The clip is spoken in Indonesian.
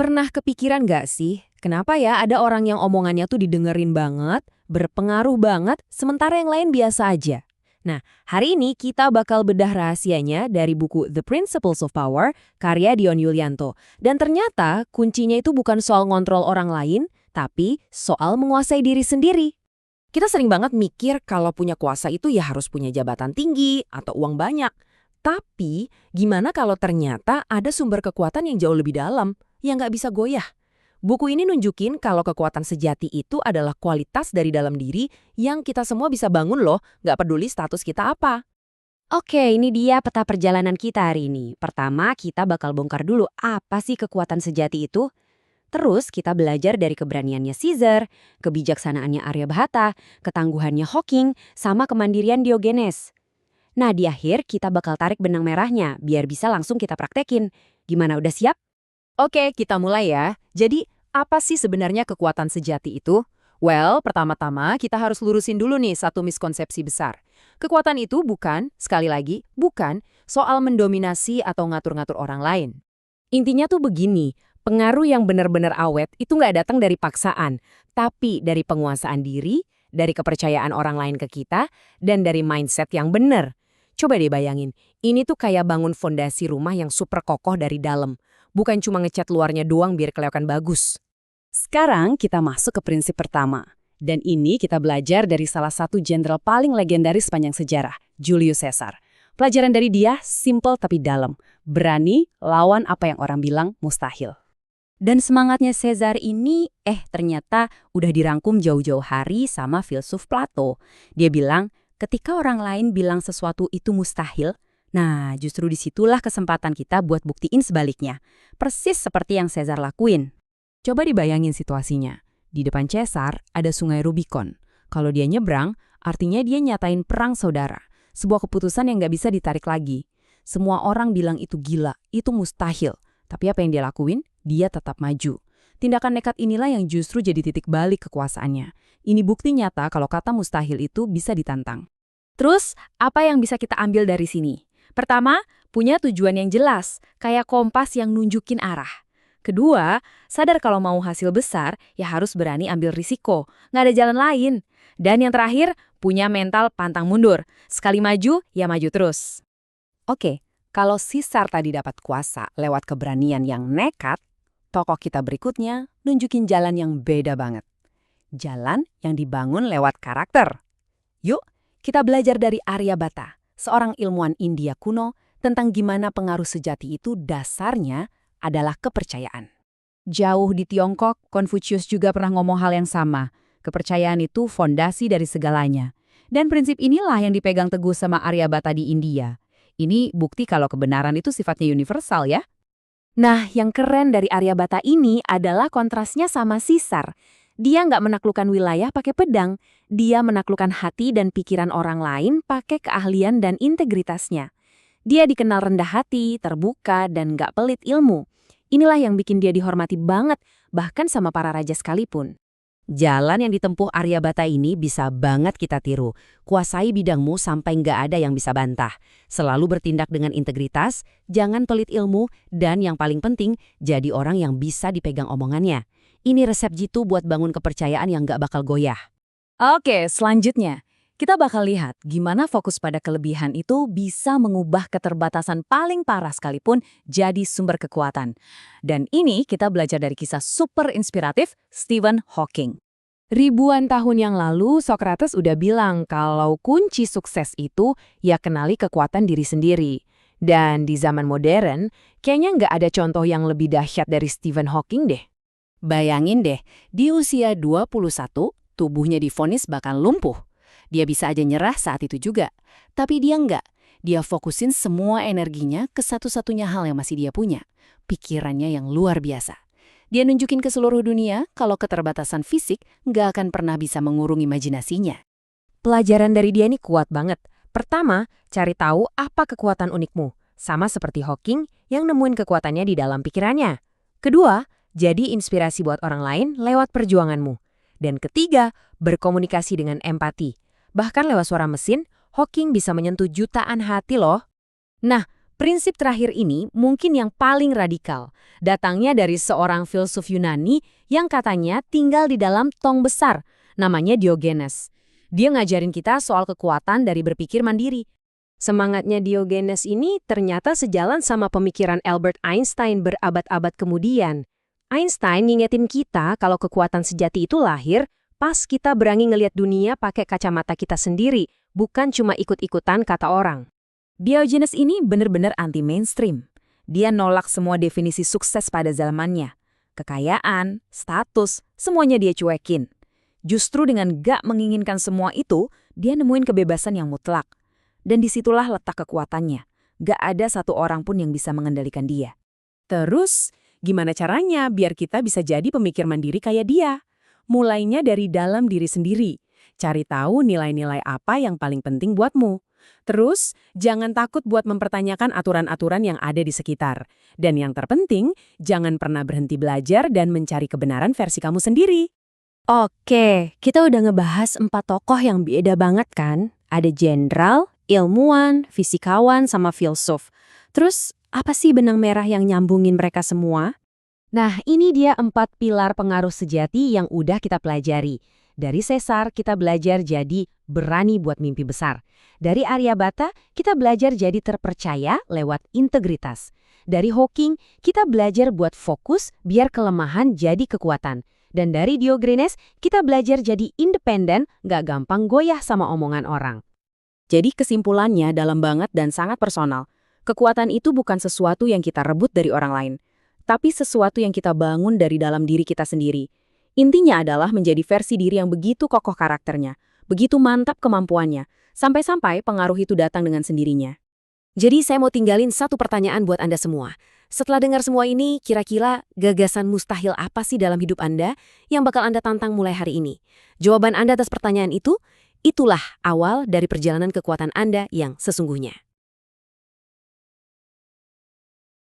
Pernah kepikiran nggak sih, kenapa ya ada orang yang omongannya tuh didengerin banget, berpengaruh banget, sementara yang lain biasa aja? Nah, hari ini kita bakal bedah rahasianya dari buku The Principles of Power, karya Dion Yulianto. Dan ternyata kuncinya itu bukan soal ngontrol orang lain, tapi soal menguasai diri sendiri. Kita sering banget mikir kalau punya kuasa itu ya harus punya jabatan tinggi atau uang banyak. Tapi, gimana kalau ternyata ada sumber kekuatan yang jauh lebih dalam, yang nggak bisa goyah? Buku ini nunjukin kalau kekuatan sejati itu adalah kualitas dari dalam diri yang kita semua bisa bangun loh, nggak peduli status kita apa. Oke, ini dia peta perjalanan kita hari ini. Pertama, kita bakal bongkar dulu apa sih kekuatan sejati itu. Terus kita belajar dari keberaniannya Caesar, kebijaksanaannya Aryabhata, ketangguhannya Hawking, sama kemandirian Diogenes. Nah, di akhir kita bakal tarik benang merahnya biar bisa langsung kita praktekin. Gimana, udah siap? Oke, kita mulai ya. Jadi, apa sih sebenarnya kekuatan sejati itu? Well, pertama-tama kita harus lurusin dulu nih satu miskonsepsi besar. Kekuatan itu bukan, sekali lagi, bukan soal mendominasi atau ngatur-ngatur orang lain. Intinya tuh begini, pengaruh yang benar-benar awet itu nggak datang dari paksaan, tapi dari penguasaan diri, dari kepercayaan orang lain ke kita, dan dari mindset yang benar. Coba deh bayangin, ini tuh kayak bangun fondasi rumah yang super kokoh dari dalam. Bukan cuma ngecat luarnya doang biar kelihatan bagus. Sekarang kita masuk ke prinsip pertama. Dan ini kita belajar dari salah satu jenderal paling legendaris sepanjang sejarah, Julius Caesar. Pelajaran dari dia simple tapi dalam. Berani lawan apa yang orang bilang mustahil. Dan semangatnya Caesar ini, ternyata udah dirangkum jauh-jauh hari sama filsuf Plato. Dia bilang, ketika orang lain bilang sesuatu itu mustahil, nah justru disitulah kesempatan kita buat buktiin sebaliknya. Persis seperti yang Caesar lakuin. Coba dibayangin situasinya. Di depan Caesar ada sungai Rubicon. Kalau dia nyebrang, artinya dia nyatain perang saudara. Sebuah keputusan yang nggak bisa ditarik lagi. Semua orang bilang itu gila, itu mustahil. Tapi apa yang dia lakuin? Dia tetap maju. Tindakan nekat inilah yang justru jadi titik balik kekuasaannya. Ini bukti nyata kalau kata mustahil itu bisa ditantang. Terus, apa yang bisa kita ambil dari sini? Pertama, punya tujuan yang jelas, kayak kompas yang nunjukin arah. Kedua, sadar kalau mau hasil besar, ya harus berani ambil risiko. Nggak ada jalan lain. Dan yang terakhir, punya mental pantang mundur. Sekali maju, ya maju terus. Oke, kalau Caesar tadi dapat kuasa lewat keberanian yang nekat, tokoh kita berikutnya nunjukin jalan yang beda banget. Jalan yang dibangun lewat karakter. Yuk, kita belajar dari Aryabhata, seorang ilmuwan India kuno, tentang gimana pengaruh sejati itu dasarnya adalah kepercayaan. Jauh di Tiongkok, Konfusius juga pernah ngomong hal yang sama. Kepercayaan itu fondasi dari segalanya. Dan prinsip inilah yang dipegang teguh sama Aryabhata di India. Ini bukti kalau kebenaran itu sifatnya universal ya. Nah, yang keren dari Aryabhata ini adalah kontrasnya sama Caesar. Dia nggak menaklukkan wilayah pakai pedang. Dia menaklukkan hati dan pikiran orang lain pakai keahlian dan integritasnya. Dia dikenal rendah hati, terbuka, dan nggak pelit ilmu. Inilah yang bikin dia dihormati banget, bahkan sama para raja sekalipun. Jalan yang ditempuh Aryabhata ini bisa banget kita tiru. Kuasai bidangmu sampai nggak ada yang bisa bantah. Selalu bertindak dengan integritas, jangan pelit ilmu, dan yang paling penting, jadi orang yang bisa dipegang omongannya. Ini resep jitu buat bangun kepercayaan yang nggak bakal goyah. Oke, selanjutnya. Kita bakal lihat gimana fokus pada kelebihan itu bisa mengubah keterbatasan paling parah sekalipun jadi sumber kekuatan. Dan ini kita belajar dari kisah super inspiratif Stephen Hawking. Ribuan tahun yang lalu, Socrates udah bilang kalau kunci sukses itu ya kenali kekuatan diri sendiri. Dan di zaman modern, kayaknya nggak ada contoh yang lebih dahsyat dari Stephen Hawking deh. Bayangin deh, di usia 21, tubuhnya divonis bakal lumpuh. Dia bisa aja nyerah saat itu juga. Tapi dia enggak. Dia fokusin semua energinya ke satu-satunya hal yang masih dia punya. Pikirannya yang luar biasa. Dia nunjukin ke seluruh dunia kalau keterbatasan fisik nggak akan pernah bisa mengurung imajinasinya. Pelajaran dari dia ini kuat banget. Pertama, cari tahu apa kekuatan unikmu. Sama seperti Hawking yang nemuin kekuatannya di dalam pikirannya. Kedua, jadi inspirasi buat orang lain lewat perjuanganmu. Dan ketiga, berkomunikasi dengan empati. Bahkan lewat suara mesin, Hawking bisa menyentuh jutaan hati loh. Nah, Prinsip terakhir ini mungkin yang paling radikal. Datangnya dari seorang filsuf Yunani yang katanya tinggal di dalam tong besar, namanya Diogenes. Dia ngajarin kita soal kekuatan dari berpikir mandiri. Semangatnya Diogenes ini ternyata sejalan sama pemikiran Albert Einstein berabad-abad kemudian. Einstein ngingetin kita kalau kekuatan sejati itu lahir pas kita berani ngelihat dunia pakai kacamata kita sendiri, bukan cuma ikut-ikutan kata orang. Diogenes ini benar-benar anti-mainstream. Dia nolak semua definisi sukses pada zamannya. Kekayaan, status, semuanya dia cuekin. Justru dengan gak menginginkan semua itu, dia nemuin kebebasan yang mutlak. Dan disitulah letak kekuatannya. Gak ada satu orang pun yang bisa mengendalikan dia. Terus, gimana caranya biar kita bisa jadi pemikir mandiri kayak dia? Mulainya dari dalam diri sendiri. Cari tahu nilai-nilai apa yang paling penting buatmu. Terus, jangan takut buat mempertanyakan aturan-aturan yang ada di sekitar. Dan yang terpenting, jangan pernah berhenti belajar dan mencari kebenaran versi kamu sendiri. Oke, kita udah ngebahas 4 tokoh yang beda banget kan? Ada jenderal, ilmuwan, fisikawan, sama filsuf. Terus, apa sih benang merah yang nyambungin mereka semua? Nah, ini dia 4 pilar pengaruh sejati yang udah kita pelajari. Dari Caesar, kita belajar jadi berani buat mimpi besar. Dari Aryabhata, kita belajar jadi terpercaya lewat integritas. Dari Hawking, kita belajar buat fokus biar kelemahan jadi kekuatan. Dan dari Diogenes, kita belajar jadi independen, gak gampang goyah sama omongan orang. Jadi kesimpulannya dalam banget dan sangat personal. Kekuatan itu bukan sesuatu yang kita rebut dari orang lain, tapi sesuatu yang kita bangun dari dalam diri kita sendiri. Intinya adalah menjadi versi diri yang begitu kokoh karakternya, begitu mantap kemampuannya, sampai-sampai pengaruh itu datang dengan sendirinya. Jadi saya mau tinggalin satu pertanyaan buat Anda semua. Setelah dengar semua ini, kira-kira gagasan mustahil apa sih dalam hidup Anda yang bakal Anda tantang mulai hari ini? Jawaban Anda atas pertanyaan itu, itulah awal dari perjalanan kekuatan Anda yang sesungguhnya.